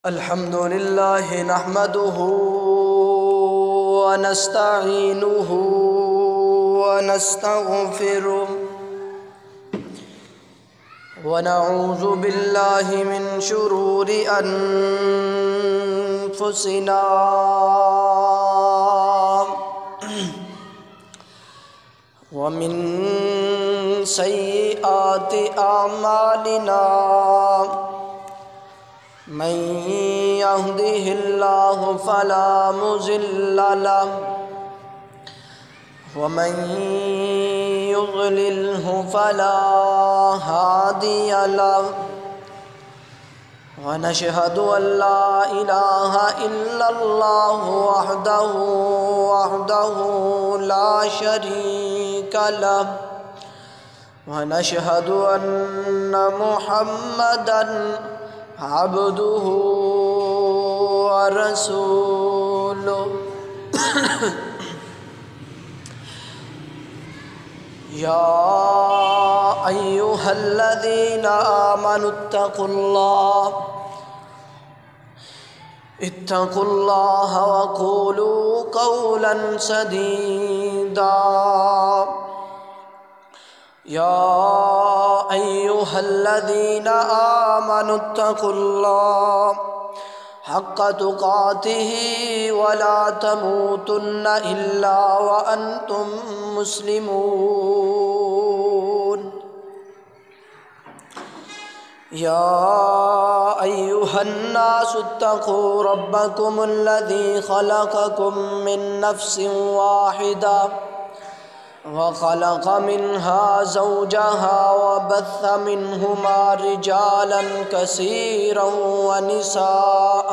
الحمد لله نحمده ونستعينه ونستغفره ونعوذ بالله من شرور أنفسنا ومن سيئات أعمالنا من يهده الله فلا مضل له ومن يضلله فلا هادي له ونشهد أن لا إله إلا الله وحده لا شريك له ونشهد أن محمدًا عبده ورسوله يا أيها الذين آمنوا اتقوا الله وقولوا قولا سديدا يا أيها الذين آمنوا اتقوا الله حق تقاته ولا تموتن إلا وأنتم مسلمون يا أيها الناس اتقوا ربكم الذي خلقكم من نفس واحدة وخلق منها زوجها وبث منهما رجالا كثيرا ونساء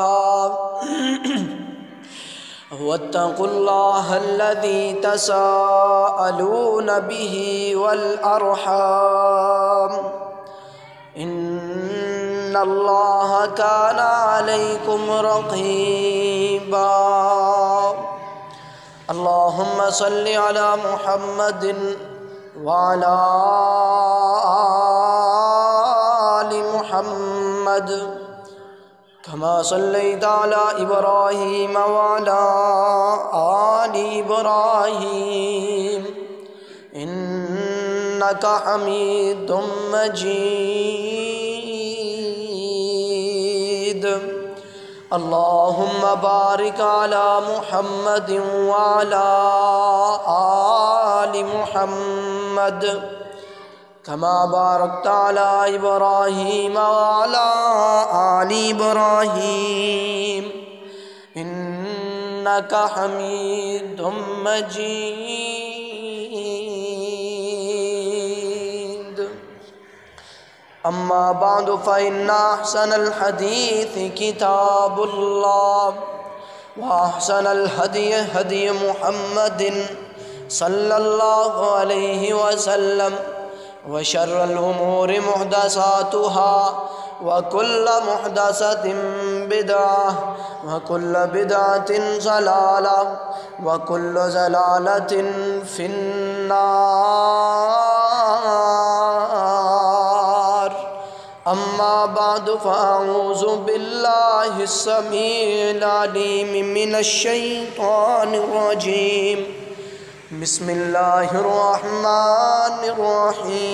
واتقوا الله الذي تساءلون به والأرحام إن الله كان عليكم رقيبا اللهم صل على محمد وعلى آل محمد كما صليت على إبراهيم وعلى آل إبراهيم إنك حميد مجيد اللهم بارك على محمد وعلى آل محمد كما باركت على إبراهيم وعلى آل إبراهيم إنك حميد مجيد أما بعد فإن أحسن الحديث كتاب الله وأحسن الهدي هدي محمد صلى الله عليه وسلم وشر الأمور محدثاتها وكل محدثة بدعة وكل بدعة ضلالة وكل ضلالة في النار أما بعد فأعوذ بالله السميع العليم من الشيطان الرجيم بسم الله الرحمن الرحيم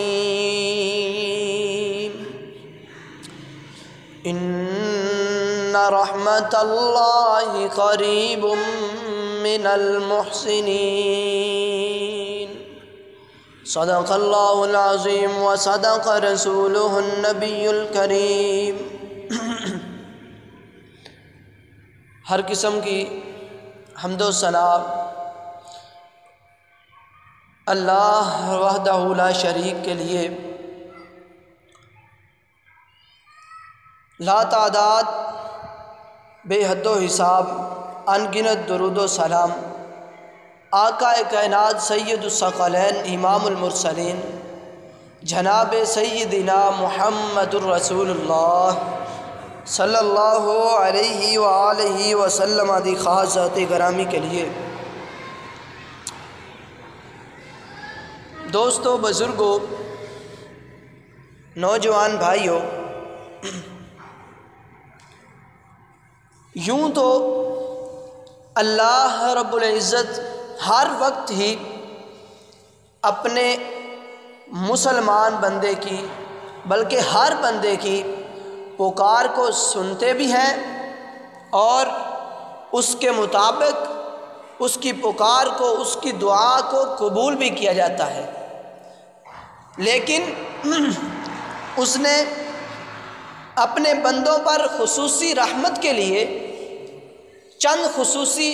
إن رحمة الله قريب من المحسنين صدق الله العظيم وصدق رسوله النبي الكريم ہر قسم کی حمد و ثنا اللہ وحدہ لا شریک کے لیے، لا تعداد بے حد و حساب ان گنت درود و سلام آقا کائنات سید الثقلین امام المرسلین جناب سیدنا محمد الرسول اللہ صلی اللہ علیہ وآلہ وسلم دی خاص ذات گرامی کے لیے دوستو، بزرگوں، نوجوان بھائیوں، یوں تو اللہ رب العزت ہر وقت ہی اپنے مسلمان بندے کی بلکہ ہر بندے کی پکار کو سنتے بھی ہیں اور اس کے مطابق اس کی پکار کو، اس کی دعا کو قبول بھی کیا جاتا ہے۔ لیکن اس نے اپنے بندوں پر خصوصی رحمت کے لیے چند خصوصی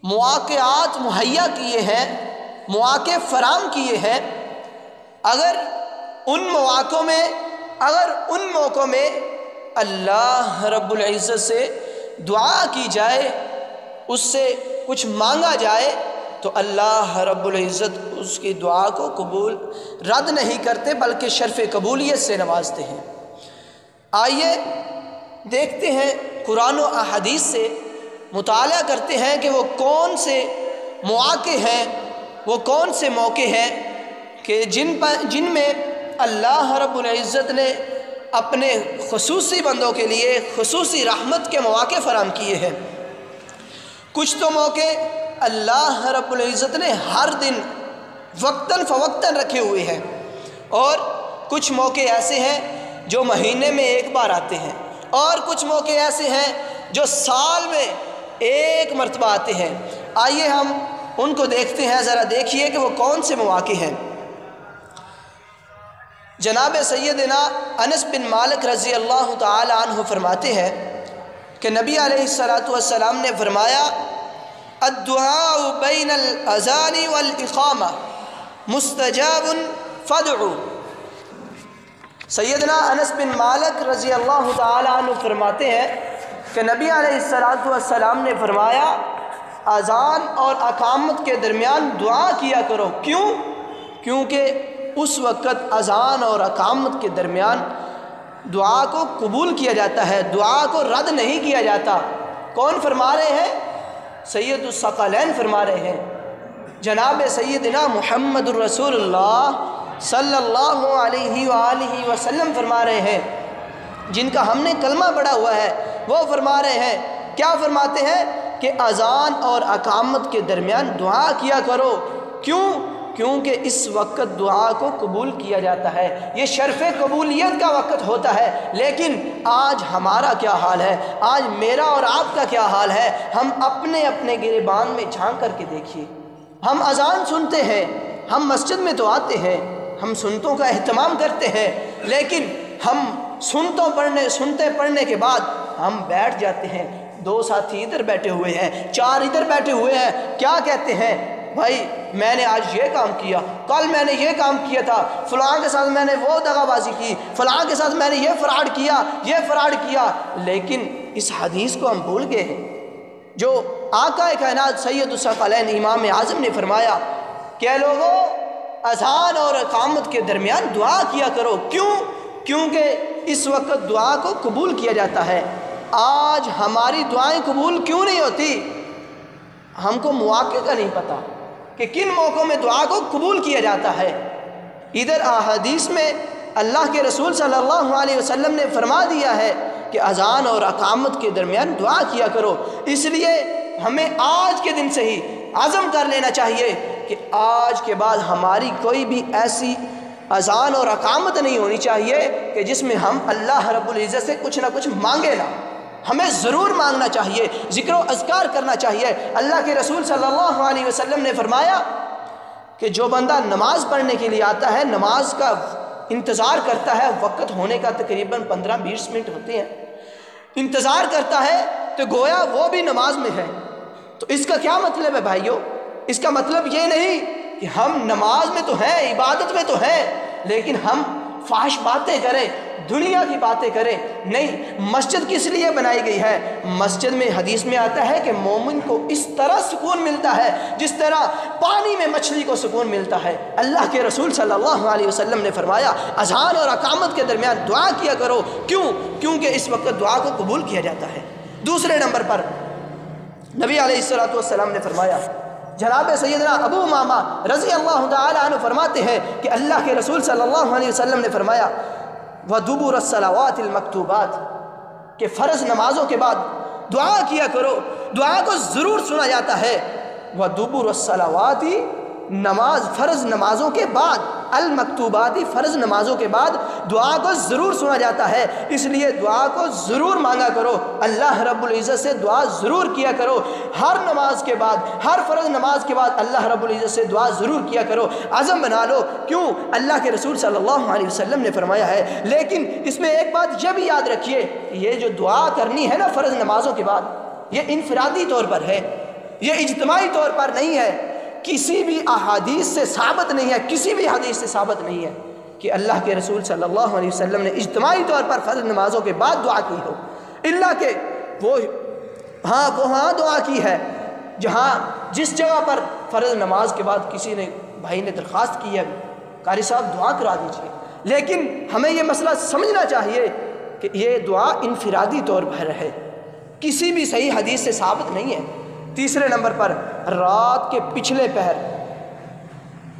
مواقعات مہیا کیے ہیں، مواقع فراہم کیے ہیں۔ اگر ان موقعوں میں اللہ رب العزت سے دعا کی جائے، اس سے کچھ مانگا جائے، تو اللہ رب العزت اس کی دعا کو رد نہیں کرتے بلکہ شرف قبولیت سے نوازتے ہیں۔ آئیے دیکھتے ہیں، قرآن و احادیث سے مطالعہ کرتے ہیں کہ وہ کون سے مواقع ہیں، وہ کون سے موقع ہیں کہ جن میں اللہ رب العزت نے اپنے خصوصی بندوں کے لیے خصوصی رحمت کے مواقع فراہم کیے ہیں۔ کچھ تو موقع اللہ رب العزت نے ہر دن وقتاً فوقتاً رکھے ہوئے ہیں، اور کچھ موقع ایسے ہیں جو مہینے میں ایک بار آتے ہیں، اور کچھ موقع ایسے ہیں جو سال میں ایک مرتبہ آتے ہیں۔ آئیے ہم ان کو دیکھتے ہیں، ذرا دیکھیے کہ وہ کون سے مواقع ہیں۔ جناب سیدنا انس بن مالک رضی اللہ تعالی عنہ فرماتے ہیں کہ نبی علیہ السلام نے فرمایا، الدعاء بین الاذان والاقامہ مستجاب فادعوا۔ سیدنا انس بن مالک رضی اللہ تعالی عنہ فرماتے ہیں کہ نبی علیہ السلام نے فرمایا، اذان اور اقامت کے درمیان دعا کیا کرو۔ کیوں؟ کیونکہ اس وقت اذان اور اقامت کے درمیان دعا کو قبول کیا جاتا ہے، دعا کو رد نہیں کیا جاتا۔ کون فرما رہے ہیں؟ سید الثقلین فرما رہے ہیں، جناب سیدنا محمد الرسول اللہ صلی اللہ علیہ وآلہ وسلم فرما رہے ہیں، جن کا ہم نے کلمہ پڑھا ہوا ہے۔ وہ فرما رہے ہیں، کیا فرماتے ہیں کہ اذان اور اقامت کے درمیان دعا کیا کرو۔ کیوں؟ کیونکہ اس وقت دعا کو قبول کیا جاتا ہے، یہ شرف قبولیت کا وقت ہوتا ہے۔ لیکن آج ہمارا کیا حال ہے؟ آج میرا اور آپ کا کیا حال ہے؟ ہم اپنے اپنے گریبان میں جھانک کر کے دیکھیے۔ ہم اذان سنتے ہیں، ہم مسجد میں تو آتے ہیں، ہم سنتوں کا اہتمام کرتے ہیں، لیکن ہم سنتے پڑھنے کے بعد ہم بیٹھ جاتے ہیں۔ دو ساتھی ادھر بیٹھے ہوئے ہیں، چار ادھر بیٹھے ہوئے ہیں، کیا کہتے ہیں؟ بھائی میں نے آج یہ کام کیا، کل میں نے یہ کام کیا تھا، فلاں کے ساتھ میں نے وہ دغا بازی کی، فلاں کے ساتھ میں نے یہ فراڈ کیا، یہ فراڈ کیا۔ لیکن اس حدیث کو ہم بھول گئے ہیں جو آقا کائنات سید الثقلین امام اعظم نے فرمایا کہ اے لوگوں، اذان اور اقامت کے درمیان دعا کیا کرو۔ کیوں؟ کیونکہ اس وقت دعا کو قبول کیا جاتا ہے۔ آج ہماری دعائیں قبول کیوں نہیں ہوتی؟ ہم کو مواقع کا نہیں پتہ کہ کن موقعوں میں دعا کو قبول کیا جاتا ہے۔ ادھر احادیث میں اللہ کے رسول صلی اللہ علیہ وسلم نے فرما دیا ہے کہ اذان اور اقامت کے درمیان دعا کیا کرو۔ اس لیے ہمیں آج کے دن سے ہی عزم کر لینا چاہیے کہ آج کے بعد ہماری کوئی بھی ایسی اذان اور اقامت نہیں ہونی چاہیے کہ جس میں ہم اللہ رب العزت سے کچھ نہ کچھ مانگے نہ۔ ہمیں ضرور مانگنا چاہیے، ذکر و اذکار کرنا چاہیے۔ اللہ کے رسول صلی اللہ علیہ وسلم نے فرمایا کہ جو بندہ نماز پڑھنے کے لیے آتا ہے، نماز کا انتظار کرتا ہے، وقت ہونے کا تقریباً 15-20 منٹ ہوتے ہیں، انتظار کرتا ہے، تو گویا وہ بھی نماز میں ہے۔ تو اس کا کیا مطلب ہے بھائیو؟ اس کا مطلب یہ نہیں کہ ہم نماز میں تو ہیں، عبادت میں تو ہیں، لیکن ہم فحش باتیں کریں، دنیا کی باتیں کریں۔ نہیں، مسجد کس لیے بنائی گئی ہے؟ مسجد میں حدیث میں آتا ہے کہ مومن کو اس طرح سکون ملتا ہے جس طرح پانی میں مچھلی کو سکون ملتا ہے۔ اللہ کے رسول صلی اللہ علیہ وسلم نے فرمایا اذان اور اقامت کے درمیان دعا کیا کرو۔ کیوں؟ کیونکہ اس وقت دعا کو قبول کیا جاتا ہے۔ دوسرے نمبر پر نبی علیہ السلام نے فرمایا، جناب سیدنا ابو امامہ رضی اللہ تعالی عنہ فرماتے ہیں کہ اللہ کے رسول صلی اللہ علیہ وسلم نے فرمایا وَدُبُرَ الصَّلَوَاتِ الْمَكْتُوبَاتِ، کہ فرض نمازوں کے بعد دعا کیا کرو، دعا کو ضرور سنا جاتا ہے۔ وَدُبُرَ الصَّلَوَاتِ، نماز فرض نمازوں کے بعد، المکتوباتی فرض نمازوں کے بعد دعا کو ضرور سنا جاتا ہے، اس لیے دعا کو ضرور مانگا کرو، اللہ رب العزت سے دعا ضرور کیا کرو، ہر نماز کے بعد، ہر فرض نماز کے بعد اللہ رب العزت سے دعا ضرور کیا کرو، عزم بنا لو۔ کیوں؟ اللہ کے رسول صلی اللہ علیہ وسلم نے فرمایا ہے۔ لیکن اس میں ایک بات یہ بھی یاد رکھیے، یہ جو دعا کرنی ہے نا فرض نمازوں کے بعد، یہ انفرادی طور پر ہے، یہ اجتماعی طور پر نہیں ہے، کسی بھی احادیث سے ثابت نہیں ہے، کسی بھی حدیث سے ثابت نہیں ہے کہ اللہ کے رسول صلی اللہ علیہ وسلم نے اجتماعی طور پر فرض نمازوں کے بعد دعا کی ہو، الا کہ وہاں دعا کی ہے جہاں جس جگہ پر فرض نماز کے بعد کسی نے بھائی نے درخواست کی ہے قاری صاحب دعا کرا دیجیے، لیکن ہمیں یہ مسئلہ سمجھنا چاہیے کہ یہ دعا انفرادی طور پر ہے، کسی بھی صحیح حدیث سے ثابت نہیں ہے۔ تیسرے نمبر پر رات کے پچھلے پہر،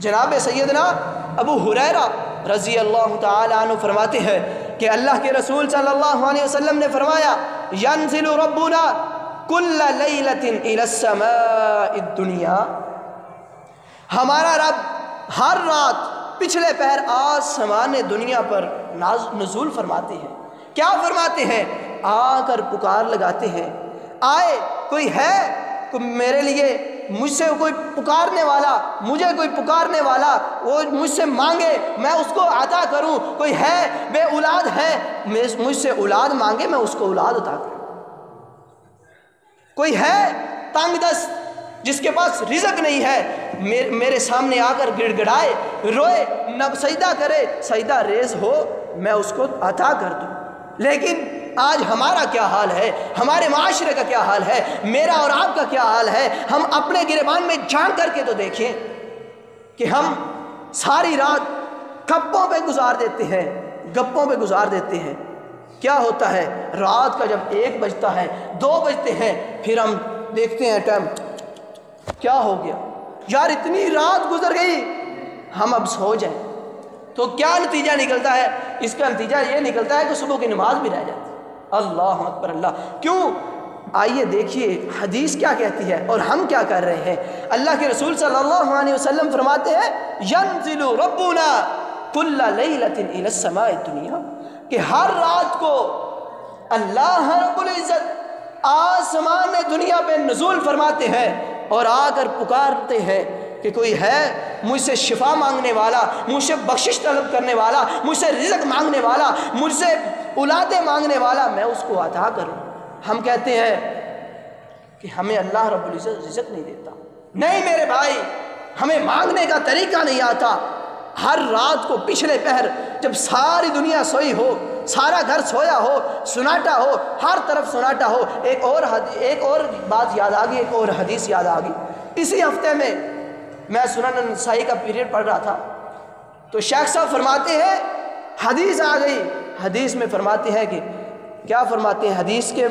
جناب سیدنا ابو ہریرہ رضی اللہ تعالی عنہ فرماتے ہیں کہ اللہ کے رسول صلی اللہ علیہ وسلم نے فرمایا ینزل ربنا کل لیلۃ الی السماء الدنیا، ہمارا رب ہر رات پچھلے پہر آسمان دنیا پر نزول فرماتے ہیں۔ کیا فرماتے ہیں؟ آ کر پکار لگاتے ہیں، آئے کوئی ہے میرے لیے، مجھ سے کوئی پکارنے والا، مجھے کوئی پکارنے والا، وہ مجھ سے مانگے میں اس کو عطا کروں، کوئی ہے بے اولاد ہے مجھ سے اولاد مانگے میں اس کو اولاد عطا کروں، کوئی ہے تنگ دست جس کے پاس رزق نہیں ہے میرے سامنے آ کر گڑ گڑائے، روئے، سجدہ کرے، سجدہ ریز ہو، میں اس کو عطا کر دوں۔ لیکن آج ہمارا کیا حال ہے، ہمارے معاشرے کا کیا حال ہے، میرا اور آپ کا کیا حال ہے؟ ہم اپنے گریبان میں جھانک کر کے تو دیکھیں کہ ہم ساری رات گپوں پہ گزار دیتے ہیں، گپوں پہ گزار دیتے ہیں۔ کیا ہوتا ہے رات کا جب 1 بجتا ہے، 2 بجتے ہیں، پھر ہم دیکھتے ہیں ٹائم، کیا ہو گیا یار، اتنی رات گزر گئی، ہم اب سو جائیں۔ تو کیا نتیجہ نکلتا ہے؟ اس کا نتیجہ یہ نکلتا ہے کہ صبح کی نماز بھی رہ جاتی ہے۔ اللہ اکبر اللہ، کیوں؟ آئیے دیکھیے حدیث کیا کہتی ہے اور ہم کیا کر رہے ہیں۔ اللہ کے رسول صلی اللہ علیہ وسلم فرماتے ہیں ینزل ربنا کل لیلۃ الی السماء الدنیا، کہ ہر رات کو اللہ رب العزت آسمان دنیا پہ نزول فرماتے ہیں اور آ کر پکارتے ہیں کہ کوئی ہے مجھ سے شفا مانگنے والا، مجھ سے بخشش طلب کرنے والا، مجھ سے رزق مانگنے والا، مجھ سے اولادیں مانگنے والا، میں اس کو عطا کروں۔ ہم کہتے ہیں کہ ہمیں اللہ رب العزت رزق نہیں دیتا۔ نہیں میرے بھائی، ہمیں مانگنے کا طریقہ نہیں آتا۔ ہر رات کو پچھلے پہر جب ساری دنیا سوئی ہو، سارا گھر سویا ہو، سناٹا ہو، ہر طرف سناٹا ہو، ایک اور بات یاد آ گئی، ایک اور حدیث یاد آ گئی۔ اسی ہفتے میں سنن نسائی کا پیریڈ پڑھ رہا تھا تو شیخ صاحب فرماتے ہیں حدیث آ گئی، حدیث میں فرماتے ہیں کہ کیا فرماتے ہیں، حدیث کے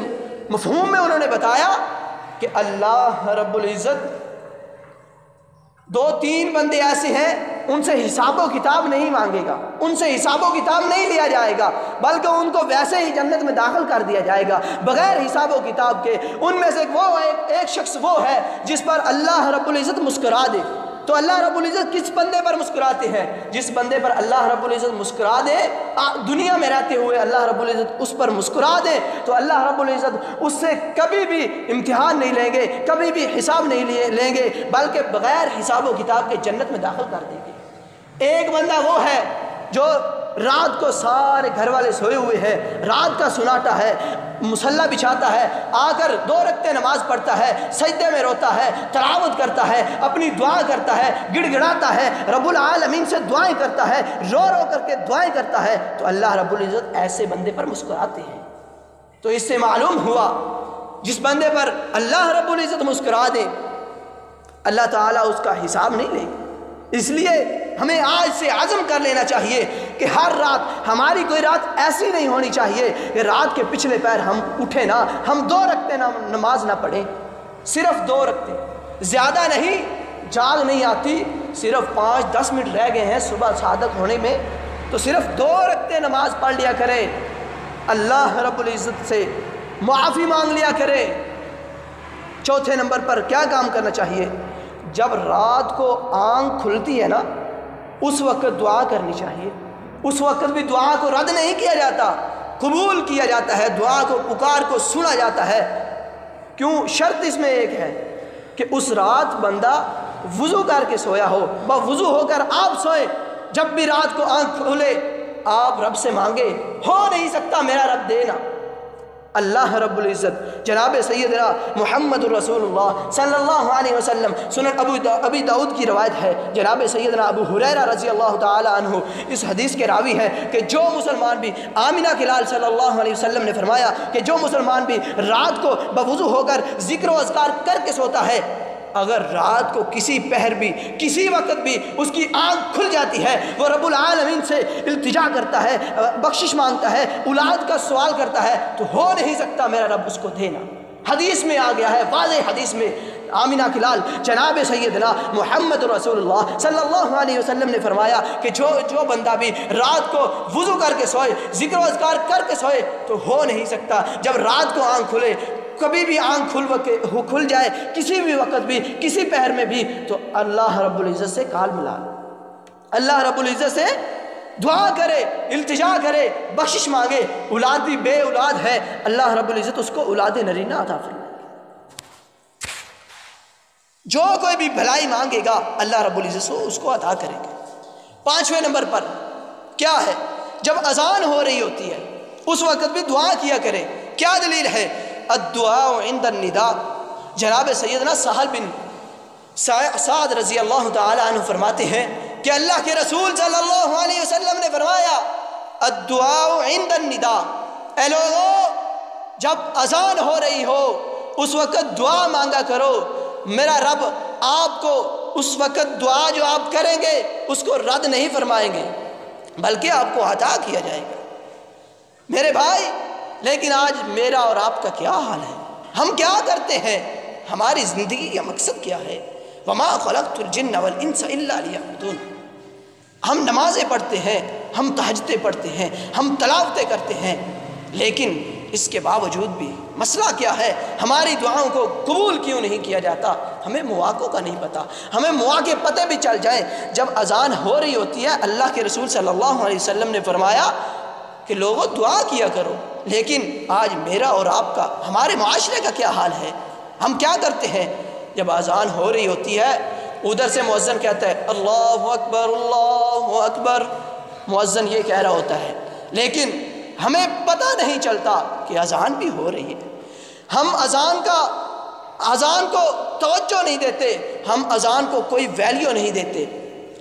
مفہوم میں انہوں نے بتایا کہ اللہ رب العزت 2-3 بندے ایسے ہیں ان سے حساب و کتاب نہیں مانگے گا، ان سے حساب و کتاب نہیں لیا جائے گا، بلکہ ان کو ویسے ہی جنت میں داخل کر دیا جائے گا بغیر حساب و کتاب کے۔ ان میں سے ایک شخص وہ ہے جس پر اللہ رب العزت مسکرا دے۔ تو اللہ رب العزت کس بندے پر مسکراتے ہیں؟ جس بندے پر اللہ رب العزت مسکرا دے، دنیا میں رہتے ہوئے اللہ رب العزت اس پر مسکرا دے، تو اللہ رب العزت اس سے کبھی بھی امتحان نہیں لیں گے، کبھی بھی حساب نہیں لیں گے، بلکہ بغیر حساب و کتاب کے جنت میں داخل کر دیں گے۔ ایک بندہ وہ ہے جو رات کو سارے گھر والے سوئے ہوئے ہیں، رات کا سناٹا ہے، مصلی بچھاتا ہے، آ کر 2 رکعتیں نماز پڑھتا ہے، سجدے میں روتا ہے، تلاوت کرتا ہے، اپنی دعا کرتا ہے، گڑ گڑاتا ہے، رب العالمین سے دعائیں کرتا ہے، رو رو کر کے دعائیں کرتا ہے، تو اللہ رب العزت ایسے بندے پر مسکراتے ہیں۔ تو اس سے معلوم ہوا جس بندے پر اللہ رب العزت مسکرا دے اللہ تعالیٰ اس کا حساب نہیں لے گا۔ اس لیے ہمیں آج سے عزم کر لینا چاہیے کہ ہر رات ہماری کوئی رات ایسی نہیں ہونی چاہیے کہ رات کے پچھلے پہر ہم اٹھیں نہ، ہم 2 رکعتیں نماز نہ پڑھیں، صرف 2 رکعتیں، زیادہ نہیں، جاگ نہیں آتی، صرف 5-10 منٹ رہ گئے ہیں صبح صادق ہونے میں، تو صرف 2 رکعتیں نماز پڑھ لیا کریں۔ اللہ رب العزت سے معافی مانگ لیا کرے۔ چوتھے نمبر پر کیا کام کرنا چاہیے؟ جب رات کو آنکھ کھلتی ہے نا، اس وقت دعا کرنی چاہیے۔ اس وقت بھی دعا کو رد نہیں کیا جاتا، قبول کیا جاتا ہے، دعا کو پکار کو سنا جاتا ہے۔ کیوں؟ شرط اس میں ایک ہے کہ اس رات بندہ وضو کر کے سویا ہو، وضو ہو کر آپ سوئے، جب بھی رات کو آنکھ کھلے آپ رب سے مانگے۔ ہو نہیں سکتا میرا رب دینا۔ اللہ رب العزت جناب سیدنا محمد الرسول اللہ صلی اللہ علیہ وسلم، سنن ابی داؤد کی روایت ہے، جناب سیدنا ابو ہریرہ رضی اللہ تعالی عنہ اس حدیث کے راوی ہیں کہ جو مسلمان بھی، آمنہ کے لال صلی اللہ علیہ وسلم نے فرمایا کہ جو مسلمان بھی رات کو بوضو ہو کر ذکر و اذکار کر کے سوتا ہے، اگر رات کو کسی پہر بھی کسی وقت بھی اس کی آنکھ کھل جاتی ہے، وہ رب العالمین سے التجا کرتا ہے، بخشش مانگتا ہے، اولاد کا سوال کرتا ہے، تو ہو نہیں سکتا میرا رب اس کو دینا۔ حدیث میں آ گیا ہے، واضح حدیث میں آمنہ کے لال جناب سیدنا محمد رسول اللہ صلی اللہ علیہ وسلم نے فرمایا کہ جو بندہ بھی رات کو وضو کر کے سوئے، ذکر و اذکار کر کے سوئے، تو ہو نہیں سکتا جب رات کو آنکھ کھلے، کبھی بھی آنکھ کھل جائے، کسی بھی وقت بھی، کسی پہر میں بھی، تو اللہ رب العزت سے کال ملا، اللہ رب العزت سے دعا کرے، التجا کرے، بخشش مانگے۔ اولاد بھی بے اولاد ہے، اللہ رب العزت اس کو اولاد نرینہ عطا فرمائے۔ جو کوئی بھی بھلائی مانگے گا اللہ رب العزت اس کو عطا کرے گا۔ پانچویں نمبر پر کیا ہے؟ جب اذان ہو رہی ہوتی ہے اس وقت بھی دعا کیا کرے۔ کیا دلیل ہے؟ الدعاء عند النداء، جناب سیدنا سہل بن سعد رضی اللہ تعالی عنہ فرماتے ہیں کہ اللہ کے رسول صلی اللہ علیہ وسلم نے فرمایا الدعاء عند النداء، اے لوگو جب اذان ہو رہی ہو اس وقت دعا مانگا کرو، میرا رب آپ کو اس وقت دعا جو آپ کریں گے اس کو رد نہیں فرمائیں گے بلکہ آپ کو عطا کیا جائے گا۔ میرے بھائی، لیکن آج میرا اور آپ کا کیا حال ہے؟ ہم کیا کرتے ہیں؟ ہماری زندگی کا مقصد کیا ہے؟ وما خلقت الجن والانس الا لیعبدون۔ ہم نمازیں پڑھتے ہیں، ہم تہجدیں پڑھتے ہیں، ہم تلاوتیں کرتے ہیں، لیکن اس کے باوجود بھی مسئلہ کیا ہے؟ ہماری دعاؤں کو قبول کیوں نہیں کیا جاتا؟ ہمیں مواقع کا نہیں پتہ۔ ہمیں مواقع پتہ بھی چل جائیں، جب اذان ہو رہی ہوتی ہے اللہ کے رسول صلی اللہ علیہ وسلم نے فرمایا کہ لوگوں دعا کیا کرو، لیکن آج میرا اور آپ کا، ہمارے معاشرے کا کیا حال ہے؟ ہم کیا کرتے ہیں؟ جب اذان ہو رہی ہوتی ہے ادھر سے مؤذن کہتا ہے اللہ اکبر اللہ اکبر، مؤذن یہ کہہ رہا ہوتا ہے، لیکن ہمیں پتہ نہیں چلتا کہ اذان بھی ہو رہی ہے۔ ہم اذان کو توجہ نہیں دیتے، ہم اذان کو کوئی ویلیو نہیں دیتے،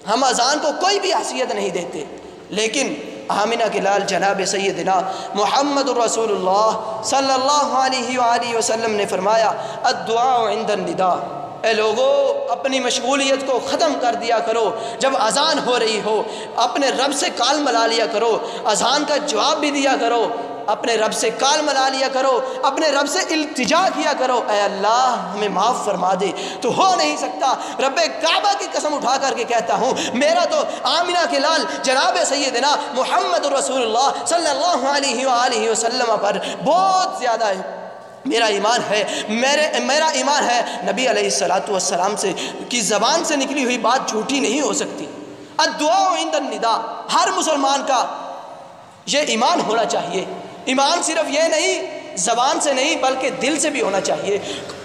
ہم اذان کو کوئی بھی حیثیت نہیں دیتے، لیکن آمنہ کے لال جناب سیدنا محمد رسول اللہ صلی اللہ علیہ وآلہ وسلم نے فرمایا الدعاء عند النداء، اے لوگو اپنی مشغولیت کو ختم کر دیا کرو، جب اذان ہو رہی ہو اپنے رب سے کال ملا لیا کرو، اذان کا جواب بھی دیا کرو، اپنے رب سے کال ملا لیا کرو، اپنے رب سے التجا کیا کرو، اے اللہ ہمیں معاف فرما دے۔ تو ہو نہیں سکتا، رب کعبہ کی قسم اٹھا کر کے کہتا ہوں، میرا تو آمنہ کے لال جناب سیدنا محمد رسول اللہ صلی اللہ علیہ وآلہ وسلم پر بہت زیادہ ہے میرا ایمان ہے، میرا ایمان ہے نبی علیہ السلام سے کی زبان سے نکلی ہوئی بات جھوٹی نہیں ہو سکتی۔ الدعاء عند النداء، ہر مسلمان کا یہ ایمان ہونا چاہیے۔ ایمان صرف یہ نہیں زبان سے نہیں بلکہ دل سے بھی ہونا چاہیے،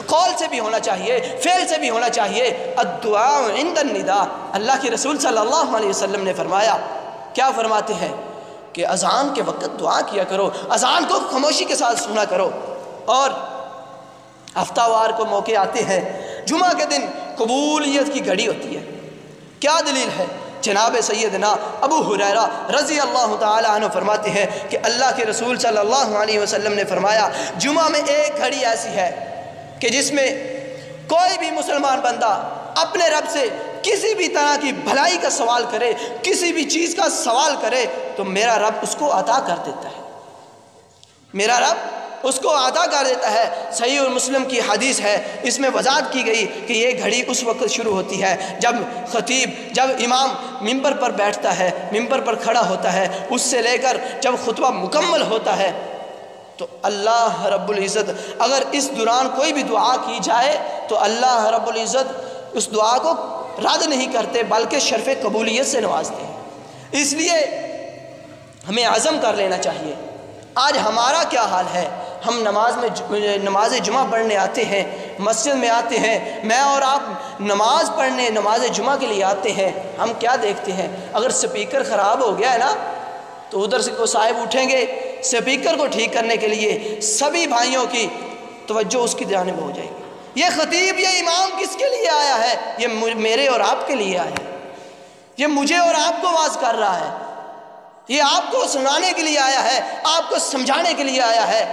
قول سے بھی ہونا چاہیے، فعل سے بھی ہونا چاہیے۔ الدعاء عند النداء، اللہ کے رسول صلی اللہ علیہ وسلم نے فرمایا، کیا فرماتے ہیں کہ اذان کے وقت دعا کیا کرو، اذان کو خاموشی کے ساتھ سنا کرو۔ اور ہفتہ وار کو موقع آتے ہیں، جمعہ کے دن قبولیت کی گھڑی ہوتی ہے۔ کیا دلیل ہے؟ جناب سیدنا ابو ہریرہ رضی اللہ تعالی عنہ فرماتے ہیں کہ اللہ کے رسول صلی اللہ علیہ وسلم نے فرمایا جمعہ میں ایک گھڑی ایسی ہے کہ جس میں کوئی بھی مسلمان بندہ اپنے رب سے کسی بھی طرح کی بھلائی کا سوال کرے، کسی بھی چیز کا سوال کرے تو میرا رب اس کو عطا کر دیتا ہے، میرا رب اس کو عطا کر دیتا ہے۔ صحیح مسلم کی حدیث ہے، اس میں وضاحت کی گئی کہ یہ گھڑی اس وقت شروع ہوتی ہے جب خطیب، جب امام ممبر پر بیٹھتا ہے، ممبر پر کھڑا ہوتا ہے، اس سے لے کر جب خطبہ مکمل ہوتا ہے، تو اللہ رب العزت اگر اس دوران کوئی بھی دعا کی جائے تو اللہ رب العزت اس دعا کو رد نہیں کرتے بلکہ شرف قبولیت سے نوازتے ہیں۔ اس لیے ہمیں عزم کر لینا چاہیے۔ آج ہمارا کیا حال ہے؟ ہم نماز جمعہ پڑھنے آتے ہیں، مسجد میں آتے ہیں، میں اور آپ نماز پڑھنے، نماز جمعہ کے لیے آتے ہیں، ہم کیا دیکھتے ہیں؟ اگر سپیکر خراب ہو گیا ہے نا تو ادھر سے کوئی صاحب اٹھیں گے، سپیکر کو ٹھیک کرنے کے لیے سبھی بھائیوں کی توجہ اس کی جانب ہو جائے گی۔ یہ خطیب، یہ امام کس کے لیے آیا ہے؟ یہ میرے اور آپ کے لیے آیا ہے، یہ مجھے اور آپ کو واعظ کر رہا ہے، یہ آپ کو سنانے کے لیے آیا ہے، آپ کو سمجھانے کے لیے آیا ہے۔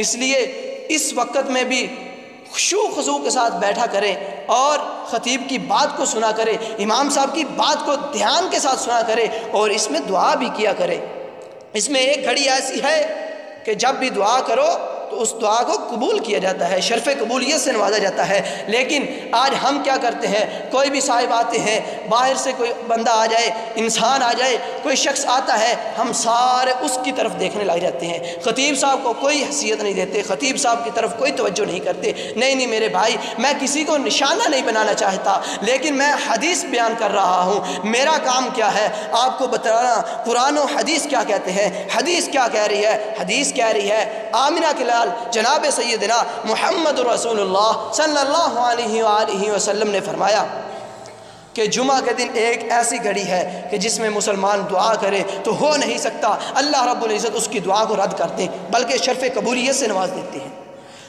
اس لیے اس وقت میں بھی خشوع خضوع کے ساتھ بیٹھا کریں اور خطیب کی بات کو سنا کرے، امام صاحب کی بات کو دھیان کے ساتھ سنا کرے اور اس میں دعا بھی کیا کرے۔ اس میں ایک گھڑی ایسی ہے کہ جب بھی دعا کرو تو اس دعا کو قبول کیا جاتا ہے، شرف قبولیت سے نوازا جاتا ہے۔ لیکن آج ہم کیا کرتے ہیں؟ کوئی بھی صاحب آتے ہیں، باہر سے کوئی بندہ آ جائے، انسان آ جائے، کوئی شخص آتا ہے، ہم سارے اس کی طرف دیکھنے لگ جاتے ہیں، خطیب صاحب کو کوئی حیثیت نہیں دیتے، خطیب صاحب کی طرف کوئی توجہ نہیں کرتے۔ نہیں میرے بھائی، میں کسی کو نشانہ نہیں بنانا چاہتا، لیکن میں حدیث بیان کر رہا ہوں۔ میرا کام کیا ہے؟ آپ کو بتانا قرآن و حدیث کیا کہتے ہیں، حدیث کیا کہہ رہی ہے۔ حدیث کہہ رہی ہے آمنہ کے لال جناب سیدنا محمد رسول اللہ صلی اللہ علیہ وآلہ وسلم نے فرمایا کہ جمعہ کے دن ایک ایسی گھڑی ہے کہ جس میں مسلمان دعا کرے تو ہو نہیں سکتا اللہ رب العزت اس کی دعا کو رد کرتے بلکہ شرف قبولیت سے نواز دیتے ہیں۔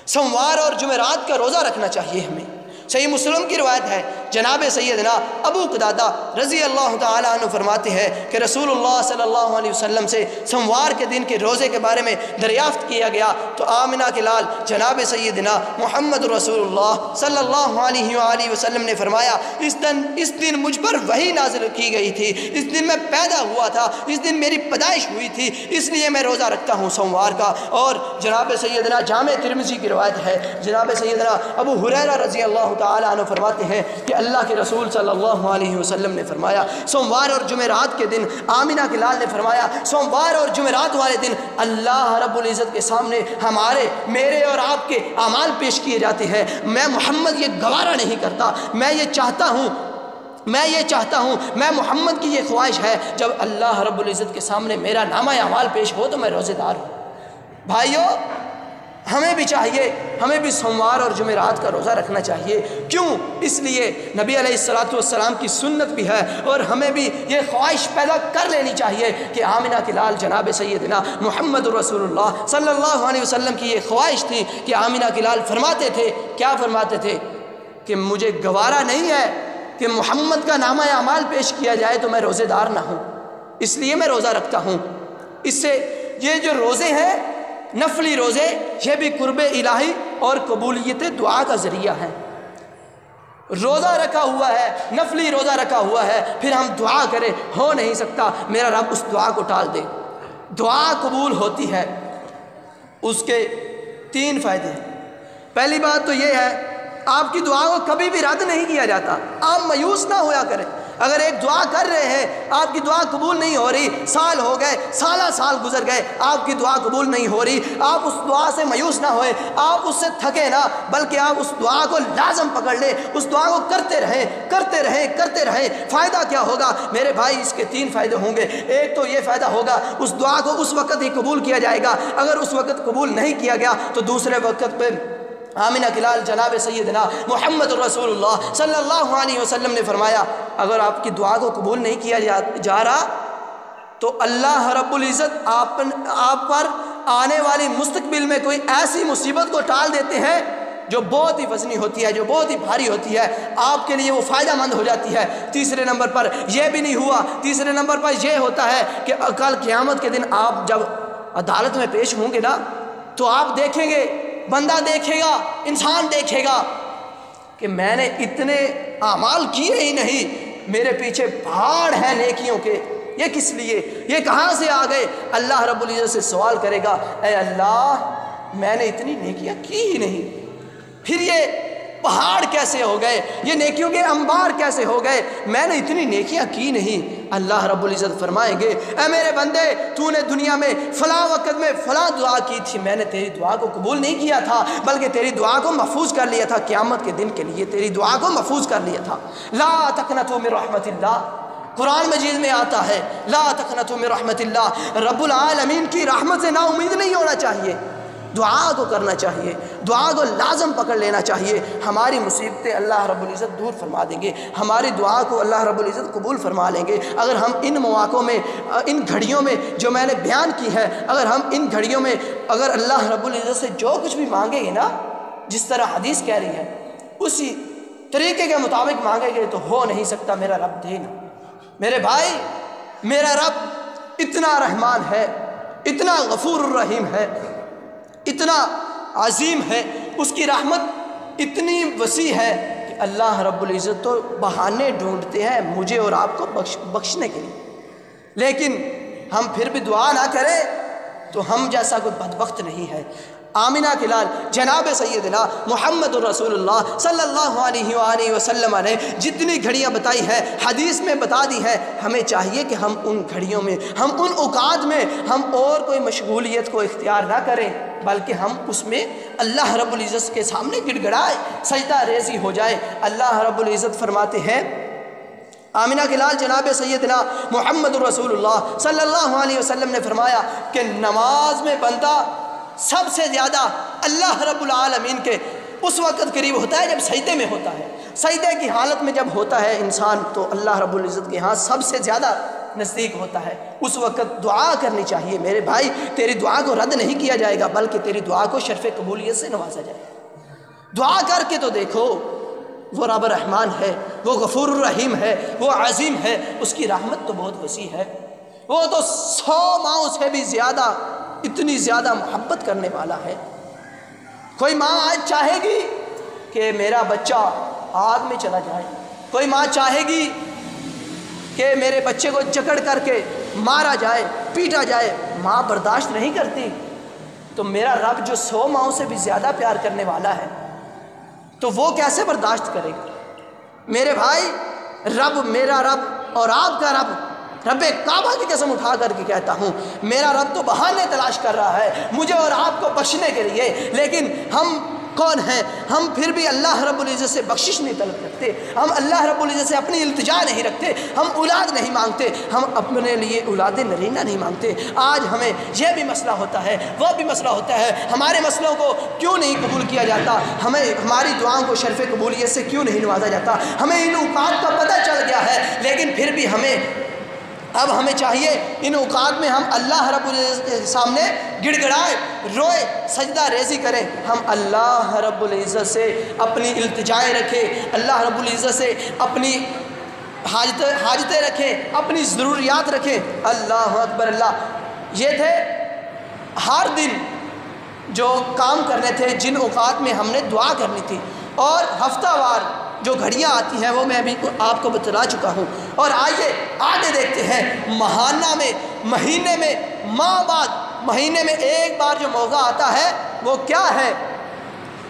سوموار اور جمعرات کا روزہ رکھنا چاہیے ہمیں۔ صحیح مسلم کی روایت ہے، جناب سیدنا ابو قتادہ رضی اللہ تعالیٰ عنہ فرماتے ہیں کہ رسول اللہ صلی اللہ علیہ وسلم سے سوموار کے دن کے روزے کے بارے میں دریافت کیا گیا تو آمنہ کے لال جناب سیدنا محمد رسول اللہ صلی اللہ علیہ وآلہ وسلم نے فرمایا اس دن مجھ پر وحی نازل کی گئی تھی، اس دن میں پیدا ہوا تھا، اس دن میری پیدائش ہوئی تھی، اس لیے میں روزہ رکھتا ہوں سوموار کا۔ اور جناب سیدنا جامع ترمذی کی روایت ہے، جناب سیدنا ابو ہریرہ رضی اللہ تعالیٰ عنہ فرماتے ہیں کہ اللہ کے رسول صلی اللہ علیہ وسلم نے فرمایا سوموار اور جمعرات کے دن، آمنہ کے لال نے فرمایا سوموار اور جمعرات والے دن اللہ رب العزت کے سامنے میرے اور آپ کے اعمال پیش کیے جاتے ہیں۔ میں محمد یہ گوارا نہیں کرتا، میں یہ چاہتا ہوں، میں محمد کی یہ خواہش ہے جب اللہ رب العزت کے سامنے میرا نامہ اعمال پیش ہو تو میں روزے دار ہوں۔ بھائیو، ہمیں بھی چاہیے، ہمیں بھی سوموار اور جمعرات کا روزہ رکھنا چاہیے۔ کیوں؟ اس لیے نبی علیہ السلام کی سنت بھی ہے اور ہمیں بھی یہ خواہش پیدا کر لینی چاہیے کہ آمنہ کے لال جناب سیدنا محمد رسول اللہ صلی اللہ علیہ وسلم کی یہ خواہش تھی کہ آمنہ کے لال فرماتے تھے، کیا فرماتے تھے کہ مجھے گوارا نہیں ہے کہ محمد کا نامہ اعمال پیش کیا جائے تو میں روزے دار نہ ہوں، اس لیے میں روزہ رکھتا ہوں۔ اس سے یہ جو روزے ہیں نفلی روزے، یہ بھی قرب الہی اور قبولیت دعا کا ذریعہ ہے۔ روزہ رکھا ہوا ہے، نفلی روزہ رکھا ہوا ہے، پھر ہم دعا کریں، ہو نہیں سکتا میرا رب اس دعا کو ٹال دے۔ دعا قبول ہوتی ہے، اس کے 3 فائدے ہیں۔ پہلی بات تو یہ ہے آپ کی دعا کو کبھی بھی رد نہیں کیا جاتا، آپ مایوس نہ ہویا کریں۔ اگر ایک دعا کر رہے ہیں، آپ کی دعا قبول نہیں ہو رہی، سال ہو گئے، سال گزر گئے، آپ کی دعا قبول نہیں ہو رہی، آپ اس دعا سے مایوس نہ ہوئے، آپ اس سے تھکے نہ، بلکہ آپ اس دعا کو لازم پکڑ لیں، اس دعا کو کرتے رہیں۔ فائدہ کیا ہوگا میرے بھائی؟ اس کے 3 فائدے ہوں گے۔ ایک تو یہ فائدہ ہوگا اس دعا کو اس وقت ہی قبول کیا جائے گا، اگر اس وقت قبول نہیں کیا گیا تو دوسرے وقت پہ آمنہ کے لال جناب سیدنا محمد رسول اللہ صلی اللہ علیہ وسلم نے فرمایا اگر آپ کی دعا کو قبول نہیں کیا جا رہا تو اللہ رب العزت آپ پر آنے والی مستقبل میں کوئی ایسی مصیبت کو ٹال دیتے ہیں جو بہت ہی وزنی ہوتی ہے، جو بہت ہی بھاری ہوتی ہے، آپ کے لیے وہ فائدہ مند ہو جاتی ہے۔ تیسرے نمبر پر یہ بھی نہیں ہوا، تیسرے نمبر پر یہ ہوتا ہے کہ کل قیامت کے دن آپ جب عدالت میں پیش ہوں گے نا تو آپ دیکھیں گے، بندہ دیکھے گا، انسان دیکھے گا کہ میں نے اتنے اعمال کیے ہی نہیں، میرے پیچھے پہاڑ ہیں نیکیوں کے، یہ کس لیے، یہ کہاں سے آ گئے؟ اللہ رب العزت سے سوال کرے گا، اے اللہ میں نے اتنی نیکیاں کی ہی نہیں، پھر یہ پہاڑ کیسے ہو گئے، یہ نیکیوں کے انبار کیسے ہو گئے، میں نے اتنی نیکیاں کی نہیں۔ اللہ رب العزت فرمائیں گے اے میرے بندے، تو نے دنیا میں فلاں وقت میں فلاں دعا کی تھی، میں نے تیری دعا کو قبول نہیں کیا تھا، بلکہ تیری دعا کو محفوظ کر لیا تھا، قیامت کے دن کے لیے تیری دعا کو محفوظ کر لیا تھا۔ لا تقنطوا من رحمت اللہ، قرآن مجید میں آتا ہے لا تقنطوا من رحمت اللہ، رب العالمین کی رحمت سے نا امید نہیں ہونا چاہیے، دعا کو کرنا چاہیے، دعا کو لازم پکڑ لینا چاہیے۔ ہماری مصیبتیں اللہ رب العزت دور فرما دیں گے، ہماری دعا کو اللہ رب العزت قبول فرما لیں گے، اگر ہم ان مواقعوں میں، ان گھڑیوں میں جو میں نے بیان کی ہے، اگر ہم ان گھڑیوں میں اگر اللہ رب العزت سے جو کچھ بھی مانگیں گے نا، جس طرح حدیث کہہ رہی ہے اسی طریقے کے مطابق مانگیں گے تو ہو نہیں سکتا میرا رب دے نا۔ میرے بھائی، میرا رب اتنا رحمان ہے، اتنا غفور الرحیم ہے، اتنا عظیم ہے، اس کی رحمت اتنی وسیع ہے کہ اللہ رب العزت تو بہانے ڈھونڈتے ہیں مجھے اور آپ کو بخشنے کے لیے، لیکن ہم پھر بھی دعا نہ کریں تو ہم جیسا کوئی بدبخت نہیں ہے۔ آمینہ کے لال جناب سیدنا محمد الرسول اللہ صلی اللہ علیہ وآلہ وسلم نے جتنی گھڑیاں بتائی ہے، حدیث میں بتا دی ہے، ہمیں چاہیے کہ ہم ان گھڑیوں میں، ہم ان اوقات میں ہم اور کوئی مشغولیت کو اختیار نہ کریں، بلکہ ہم اس میں اللہ رب العزت کے سامنے گڑ گڑائے، سجدہ ریزی ہو جائے۔ اللہ رب العزت فرماتے ہیں، آمینہ کے لال جناب سیدنا محمد الرسول اللہ صلی اللہ علیہ وسلم نے فرمایا کہ نماز میں بندہ سب سے زیادہ اللہ رب العالمین کے اس وقت قریب ہوتا ہے جب سجدے میں ہوتا ہے، سجدے کی حالت میں جب ہوتا ہے انسان تو اللہ رب العزت کے ہاں سب سے زیادہ نزدیک ہوتا ہے، اس وقت دعا کرنی چاہیے۔ میرے بھائی، تیری دعا کو رد نہیں کیا جائے گا، بلکہ تیری دعا کو شرف قبولیت سے نوازا جائے گا۔ دعا کر کے تو دیکھو، وہ رب رحمان ہے، وہ غفور الرحیم ہے، وہ عظیم ہے، اس کی رحمت تو بہت وسیع ہے، وہ تو 100 ماؤں سے بھی زیادہ، اتنی زیادہ محبت کرنے والا ہے۔ کوئی ماں آج چاہے گی کہ میرا بچہ آگ میں چلا جائے، کوئی ماں چاہے گی کہ میرے بچے کو جکڑ کر کے مارا جائے، پیٹا جائے، ماں برداشت نہیں کرتی، تو میرا رب جو 100 ماؤں سے بھی زیادہ پیار کرنے والا ہے تو وہ کیسے برداشت کرے گا؟ میرے بھائی، رب، میرا رب اور آپ کا رب، رب کعبہ کی قسم اٹھا کر کے کہتا ہوں، میرا رب تو بہانے تلاش کر رہا ہے مجھے اور آپ کو بخشنے کے لیے، لیکن ہم کون ہیں؟ ہم پھر بھی اللہ رب العزت سے بخشش نہیں طلب کرتے، ہم اللہ رب العزت سے اپنی التجا نہیں رکھتے، ہم اولاد نہیں مانگتے، ہم اپنے لیے اولاد نرینہ نہیں مانگتے۔ آج ہمیں یہ بھی مسئلہ ہوتا ہے، وہ بھی مسئلہ ہوتا ہے، ہمارے مسئلوں کو کیوں نہیں قبول کیا جاتا، ہمیں ہماری دعاؤں کو شرف قبولیت سے کیوں نہیں نوازا جاتا؟ ہمیں ان اوقات کا پتہ چل گیا ہے، لیکن پھر بھی اب ہمیں چاہیے ان اوقات میں ہم اللہ رب العزت کے سامنے گڑ گڑائے، روئے، سجدہ ریزی کریں، ہم اللہ رب العزت سے اپنی التجائیں رکھیں، اللہ رب العزت سے اپنی حاجتیں رکھیں، اپنی ضروریات رکھیں۔ اللہ اکبر اللہ۔ یہ تھے ہر دن جو کام کرنے تھے، جن اوقات میں ہم نے دعا کرنی تھی، اور ہفتہ وار جو گھڑیاں آتی ہیں وہ میں ابھی آپ کو بتلا چکا ہوں۔ اور آئیے آگے دیکھتے ہیں، ماہانہ میں، مہینے میں، ماہ بعد مہینے میں ایک بار جو موقع آتا ہے وہ کیا ہے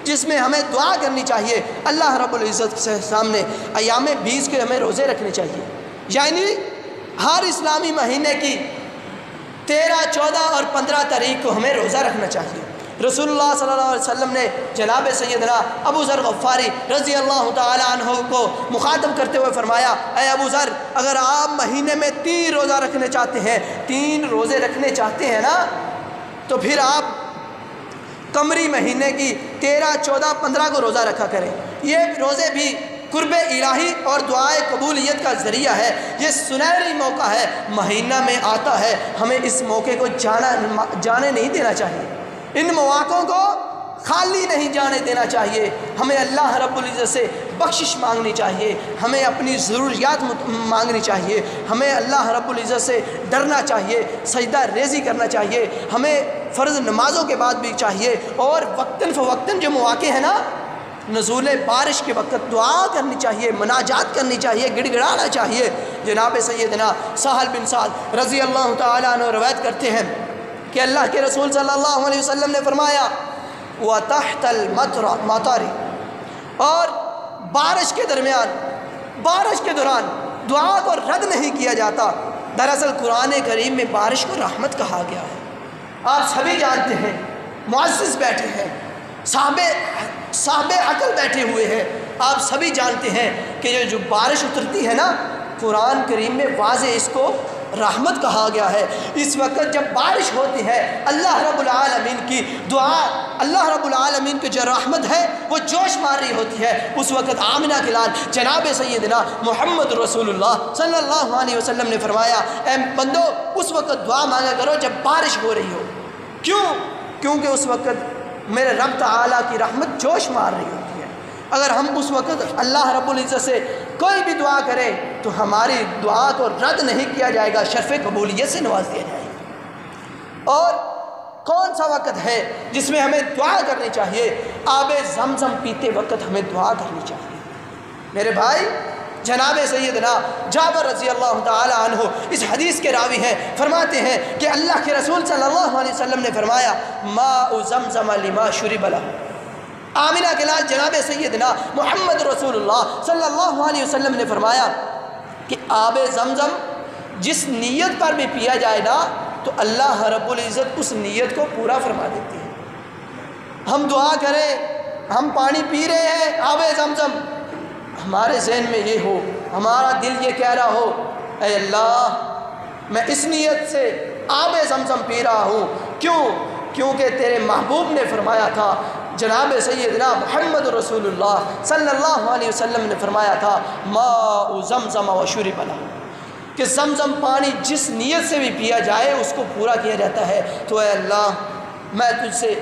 جس میں ہمیں دعا کرنی چاہیے اللہ رب العزت کے سامنے؟ ایام 20 کے ہمیں روزے رکھنے چاہیے، یعنی ہر اسلامی مہینے کی 13، 14 اور 15 تاریخ کو ہمیں روزہ رکھنا چاہیے۔ رسول اللہ صلی اللہ علیہ وسلم نے جناب سیدنا ابو ذر غفاری رضی اللہ تعالی عنہ کو مخاطب کرتے ہوئے فرمایا، اے ابو ذر، اگر آپ مہینے میں 3 روزہ رکھنے چاہتے ہیں، 3 روزے رکھنے چاہتے ہیں نا، تو پھر آپ قمری مہینے کی 13، 14، 15 کو روزہ رکھا کریں۔ یہ روزے بھی قرب الہی اور دعائے قبولیت کا ذریعہ ہے، یہ سنہری موقع ہے، مہینہ میں آتا ہے، ہمیں اس موقع کو جانے نہیں دینا چاہیے، ان مواقعوں کو خالی نہیں جانے دینا چاہیے، ہمیں اللہ رب العزت سے بخشش مانگنی چاہیے، ہمیں اپنی ضروریات مانگنی چاہیے، ہمیں اللہ رب العزت سے ڈرنا چاہیے، سجدہ ریزی کرنا چاہیے، ہمیں فرض نمازوں کے بعد بھی چاہیے، اور وقتاً فوقتاً جو مواقع ہیں نا، نزول بارش کے وقت دعا کرنی چاہیے، مناجات کرنی چاہیے، گڑ گڑانا چاہیے۔ جناب سیدنا سہل بن سعد رضی اللہ تعالیٰ عنہ روایت کرتے ہیں کہ اللہ کے رسول صلی اللہ علیہ وسلم نے فرمایا وَتَحْتَ الْمَطَرِ، اور بارش کے درمیان، بارش کے دوران دعا کو رد نہیں کیا جاتا۔ دراصل قرآن کریم میں بارش کو رحمت کہا گیا ہے۔ آپ سبھی جانتے ہیں، معزز بیٹھے ہیں، صاحب عقل بیٹھے ہوئے ہیں، آپ سبھی جانتے ہیں کہ جو بارش اترتی ہے نا، قرآن کریم میں واضح اس کو رحمت کہا گیا ہے۔ اس وقت جب بارش ہوتی ہے، اللہ رب العالمین کی دعا، اللہ رب العالمین کی جو رحمت ہے وہ جوش مار رہی ہوتی ہے، اس وقت آمنہ کے لال جناب سیدنا محمد رسول اللہ صلی اللہ علیہ وسلم نے فرمایا، اے بندو اس وقت دعا مانگا کرو جب بارش ہو رہی ہو۔ کیونکہ اس وقت میرے رب تعالیٰ کی رحمت جوش مار رہی ہوتی ہے۔ اگر ہم اس وقت اللہ رب العزت سے کوئی بھی دعا کریں تو ہماری دعا کو رد نہیں کیا جائے گا، شرف قبولیت سے نواز دیا جائے گا۔ اور کون سا وقت ہے جس میں ہمیں دعا کرنی چاہیے؟ آب زمزم پیتے وقت ہمیں دعا کرنی چاہیے۔ میرے بھائی، جناب سیدنا جابر رضی اللہ تعالی عنہ اس حدیث کے راوی ہیں، فرماتے ہیں کہ اللہ کے رسول صلی اللہ علیہ وسلم نے فرمایا، ماء زمزم لما شرب لہ۔ آمنہ کے لال جناب سیدنا محمد رسول اللہ صلی اللہ علیہ وسلم نے فرمایا کہ آب زمزم جس نیت پر بھی پیا جائے نا تو اللہ رب العزت اس نیت کو پورا فرما دیتی ہے۔ ہم دعا کریں، ہم پانی پی رہے ہیں آب زمزم، ہمارے ذہن میں یہ ہو، ہمارا دل یہ کہہ رہا ہو، اے اللہ میں اس نیت سے آب زمزم پی رہا ہوں، کیونکہ تیرے محبوب نے فرمایا تھا، جناب سیدنا محمد رسول اللہ صلی اللہ علیہ وسلم نے فرمایا تھا، ماء زمزم وشرب لہ، کہ زمزم پانی جس نیت سے بھی پیا جائے اس کو پورا کیا جاتا ہے۔ تو اے اللہ میں تجھ سے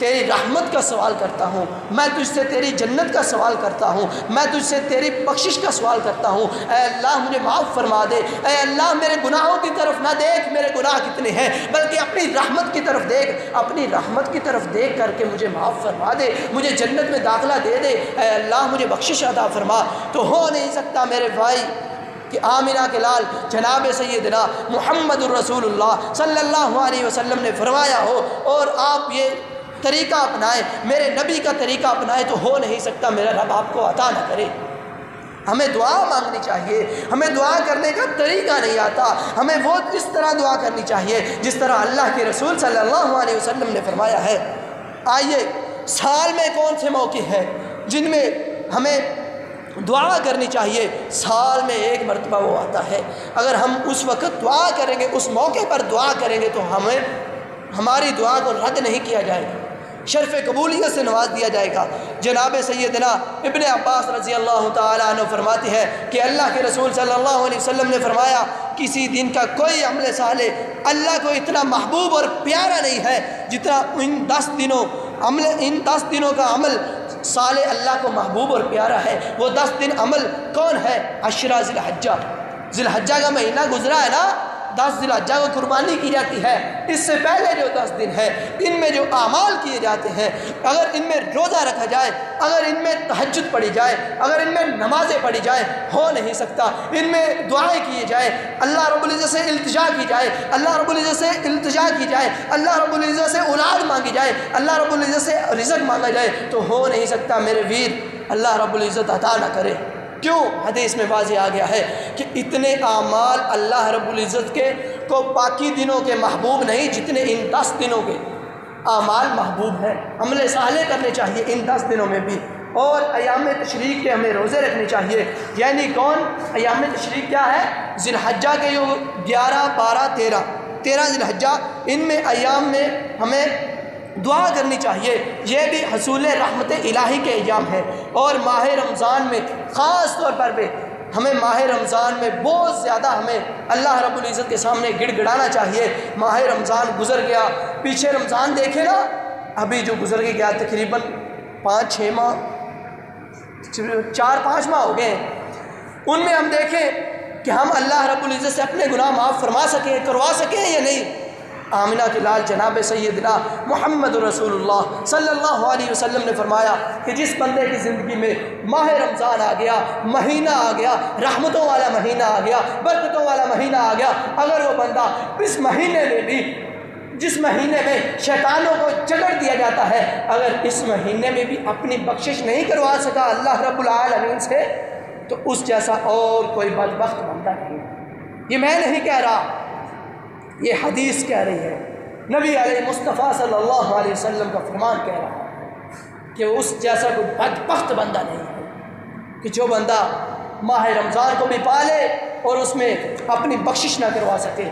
تیری رحمت کا سوال کرتا ہوں، میں تجھ سے تیری جنت کا سوال کرتا ہوں، میں تجھ سے تیری بخشش کا سوال کرتا ہوں۔ اے اللہ مجھے معاف فرما دے، اے اللہ میرے گناہوں کی طرف نہ دیکھ میرے گناہ کتنے ہیں، بلکہ اپنی رحمت کی طرف دیکھ، اپنی رحمت کی طرف دیکھ کر کے مجھے معاف فرما دے، مجھے جنت میں داخلہ دے دے، اے اللہ مجھے بخشش عطا فرما۔ تو ہو نہیں سکتا میرے بھائی کہ آمنہ کے لال جناب سیدنا محمد الرسول اللہ صلی اللہ علیہ وسلم نے فرمایا ہو اور آپ یہ طریقہ اپنائیں، میرے نبی کا طریقہ اپنائیں، تو ہو نہیں سکتا میرا رب آپ کو عطا نہ کرے۔ ہمیں دعا مانگنی چاہیے، ہمیں دعا کرنے کا طریقہ نہیں آتا، ہمیں وہ اس طرح دعا کرنی چاہیے جس طرح اللہ کے رسول صلی اللہ علیہ وسلم نے فرمایا ہے۔ آئیے، سال میں کون سے موقع ہیں جن میں ہمیں دعا کرنی چاہیے؟ سال میں ایک مرتبہ وہ آتا ہے، اگر ہم اس وقت دعا کریں گے، اس موقع پر دعا کریں گے تو ہماری دعا کو رد نہیں کیا جائے گا، شرف قبولیت سے نواز دیا جائے گا۔ جناب سیدنا ابن عباس رضی اللہ تعالیٰ عنہ فرماتے ہیں کہ اللہ کے رسول صلی اللہ علیہ وسلم نے فرمایا، کسی دن کا کوئی عمل صالح اللہ کو اتنا محبوب اور پیارا نہیں ہے جتنا ان 10 دنوں کا عمل صالح اللہ کو محبوب اور پیارا ہے۔ وہ 10 دن عمل کون ہے؟ عشرہ ذی الحجہ، ذی الحجہ کا مہینہ گزرا ہے نا، 10 ذی الحجہ کو قربانی کی جاتی ہے، اس سے پہلے جو 10 دن ہے ان میں جو اعمال کیے جاتے ہیں، اگر ان میں روزہ رکھا جائے، اگر ان میں تہجد پڑھی جائے، اگر ان میں نمازیں پڑھی جائیں، ہو نہیں سکتا ان میں دعائیں کیے جائیں، اللہ رب العزت سے التجا کی جائے، اللہ رب العزت سے التجا کی جائے، اللہ رب العزت سے اولاد مانگی جائے، اللہ رب العزت سے رزق مانگا جائے، تو ہو نہیں سکتا میرے ویر اللہ رب العزت عطا نہ کرے۔ کیوں؟ حدیث میں واضح آ گیا ہے کہ اتنے اعمال اللہ رب العزت کے کو باقی دنوں کے محبوب نہیں جتنے ان 10 دنوں کے اعمال محبوب ہیں۔ عمل صالح کرنے چاہیے ان 10 دنوں میں بھی، اور ایام تشریق کے ہمیں روزے رکھنے چاہیے۔ یعنی کون ایام تشریق کیا ہے؟ ذی الحجہ کے جو 11 12 13 ذی الحجہ، ان میں ایام میں ہمیں دعا کرنی چاہیے، یہ بھی حصول رحمت الہی کے ایام ہیں۔ اور ماہ رمضان میں خاص طور پر بھی ہمیں ماہ رمضان میں بہت زیادہ ہمیں اللہ رب العزت کے سامنے گڑ گڑانا چاہیے۔ ماہ رمضان گزر گیا، پیچھے رمضان دیکھے نا، ابھی جو گزر کے گیا تقریباً 5-6 ماہ 4-5 ماہ ہو گئے ہیں، ان میں ہم دیکھیں کہ ہم اللہ رب العزت سے اپنے گناہ معاف فرما سکیں، کروا سکیں یا نہیں۔ آمنہ کے لال جناب سیدنا محمد رسول اللہ صلی اللہ علیہ وسلم نے فرمایا کہ جس بندے کی زندگی میں ماہ رمضان آ گیا، مہینہ آ گیا، رحمتوں والا مہینہ آ گیا، برکتوں والا مہینہ آ گیا، اگر وہ بندہ اس مہینے میں بھی جس مہینے میں شیطانوں کو جگڑ دیا جاتا ہے، اگر اس مہینے میں بھی اپنی بخشش نہیں کروا سکا اللہ رب العالمین سے، تو اس جیسا اور کوئی بدبخت بندہ نہیں۔ یہ میں نہیں کہہ رہا، یہ حدیث کہہ رہی ہے، نبی علیہ مصطفیٰ صلی اللہ علیہ وسلم کا فرمان کہہ رہا ہے کہ اس جیسا کوئی بدبخت بندہ نہیں ہے کہ جو بندہ ماہ رمضان کو بھی پالے اور اس میں اپنی بخشش نہ کروا سکے۔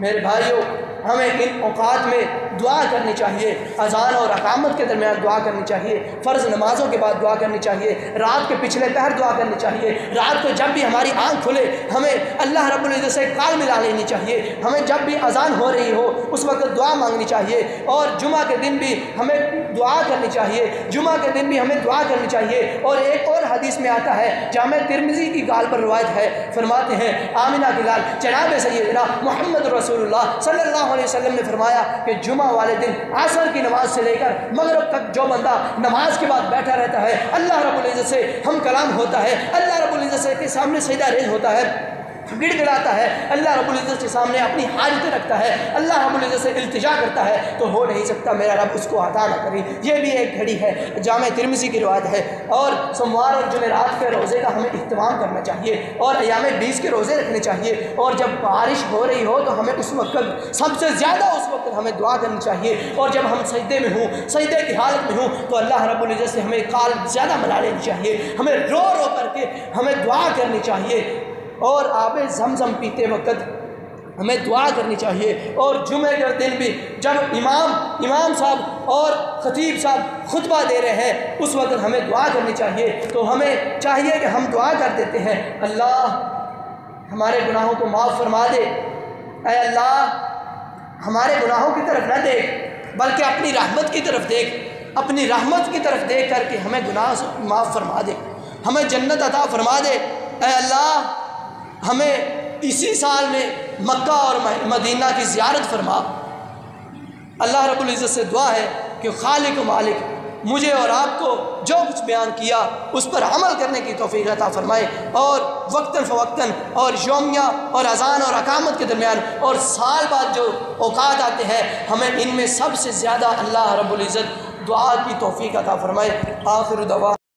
میرے بھائیوں، ہمیں ان اوقات میں دعا کرنی چاہیے، اذان اور اقامت کے درمیان دعا کرنی چاہیے، فرض نمازوں کے بعد دعا کرنی چاہیے، رات کے پچھلے پہر دعا کرنی چاہیے، رات کو جب بھی ہماری آنکھ کھلے ہمیں اللہ رب العزت سے کال ملا لینی چاہیے، ہمیں جب بھی اذان ہو رہی ہو اس وقت دعا مانگنی چاہیے، اور جمعہ کے دن بھی ہمیں دعا کرنی چاہیے، جمعہ کے دن بھی ہمیں دعا کرنی چاہیے۔ اور ایک اور حدیث میں آتا ہے، جامع ترمذی کی گال پر روایت ہے، فرماتے ہیں آمنہ کی لال جناب سیدنا محمد رسول اللہ صلی اللہ علیہ وسلم نے فرمایا کہ جمعہ والے دن عصر کی نماز سے لے کر مغرب تک جو بندہ نماز کے بعد بیٹھا رہتا ہے، اللہ رب العزت سے ہم کلام ہوتا ہے، اللہ رب العزت کے سامنے سجدہ ریز ہوتا ہے، گڑ گڑاتا ہے، اللہ رب العزت کے سامنے اپنی حاجتیں رکھتا ہے، اللہ رب العزت سے التجا کرتا ہے، تو ہو نہیں سکتا میرا رب اس کو عطا نہ کرے۔ یہ بھی ایک گھڑی ہے، جامع ترمذی کی روایت ہے۔ اور سوموار اور جمعرات کے روزے کا ہمیں اہتمام کرنا چاہیے، اور ایام 20 کے روزے رکھنے چاہیے، اور جب بارش ہو رہی ہو تو ہمیں اس وقت سب سے زیادہ اس وقت ہمیں دعا کرنی چاہیے، اور جب ہم سجدے میں ہوں، سجدے کی حالت میں ہوں، تو اللہ رب العزت سے ہمیں کال زیادہ ملا لینی چاہیے، ہمیں رو رو کر کے ہمیں دعا کرنی چاہیے، اور آب زمزم پیتے وقت ہمیں دعا کرنی چاہیے۔ اور جمعے کے دن بھی جب امام صاحب اور خطیب صاحب خطبہ دے رہے ہیں اس وقت ہمیں دعا کرنی چاہیے، تو ہمیں چاہیے کہ ہم دعا کر دیتے ہیں، اللہ ہمارے گناہوں کو معاف فرما دے، اے اللہ ہمارے گناہوں کی طرف نہ دیکھ بلکہ اپنی رحمت کی طرف دیکھ، اپنی رحمت کی طرف دیکھ کر کے ہمیں گناہ معاف فرما دے، ہمیں جنت عطا فرما دے، اے اللہ ہمیں اسی سال میں مکہ اور مدینہ کی زیارت فرما۔ اللہ رب العزت سے دعا ہے کہ خالق و مالک مجھے اور آپ کو جو کچھ بیان کیا اس پر عمل کرنے کی توفیق عطا فرمائے، اور وقتاً فوقتاً اور یومیہ اور اذان اور اقامت کے درمیان اور سال بعد جو اوقات آتے ہیں ہمیں ان میں سب سے زیادہ اللہ رب العزت دعا کی توفیق عطا فرمائے۔ آخر دعوانا